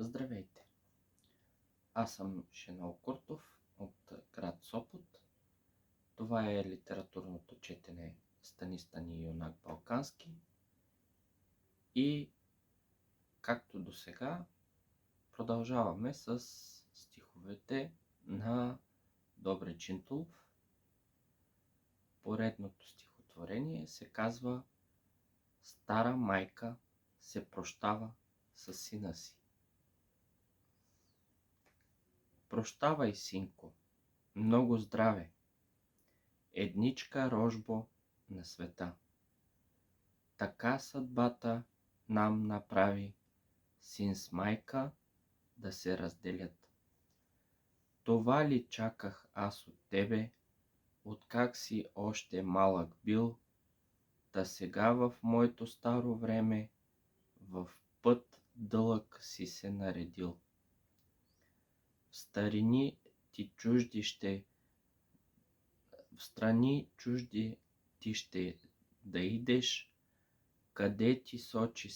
Здравейте! Аз съм Шенол Куртов от град Сопот. Това е литературното четене Стани, стани, юнак балкански. И както до сега продължаваме с стиховете на Добри Чинтулов. Поредното стихотворение се казва Стара майка се прощава с сина си. Прощавай, синко, много здраве, едничка рожбо на света. Така съдбата нам направи, син с майка да се разделят. Това ли чаках аз от тебе, откак си още малък бил, та сега в моето старо време в път дълъг си се наредил. В страни чужди ти ще да идеш, къде ти сочи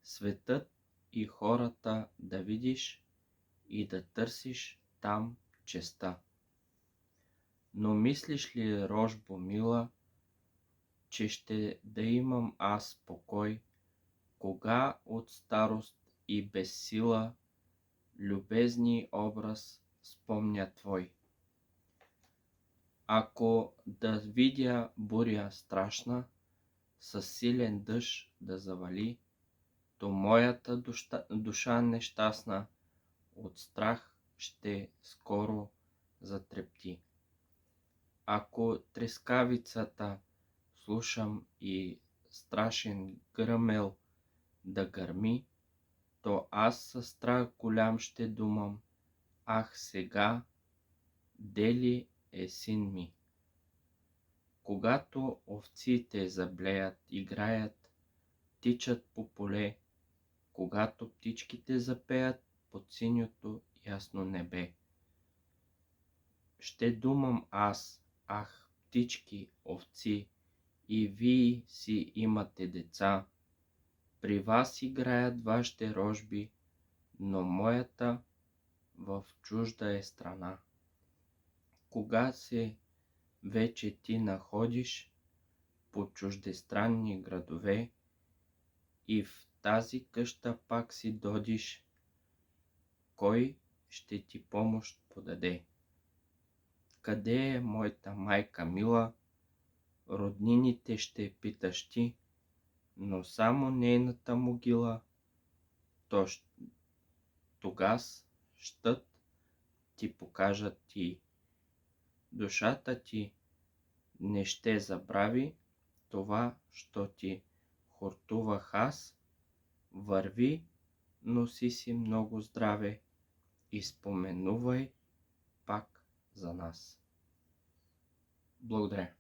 светът и хората да видиш и да търсиш там честа. Но мислиш ли, рожбо мила, че ще да имам аз покой, кога от старост и безсила любезни образ спомня твой? Ако да видя буря страшна, със силен дъжд да завали, то моята душа нещастна от страх ще скоро затрепти. Ако трескавицата слушам и страшен гръмел да гърми, то аз със страх голям ще думам, ах сега, дели е син ми. Когато овците заблеят, играят, тичат по поле, когато птичките запеят под синьото ясно небе, ще думам аз, ах, птички, овци, и вие си имате деца, при вас играят вашите рожби, но моята в чужда е страна. Кога се вече ти находиш по чуждестранни градове и в тази къща пак си додиш, кой ще ти помощ подаде? Къде е моята майка мила? Роднините ще питаш ти, но само нейната могила, тогас щът ти покажат ти. Душата ти не ще забрави това, що ти хортувах аз. Върви, носи си много здраве и споменувай пак за нас. Благодаря.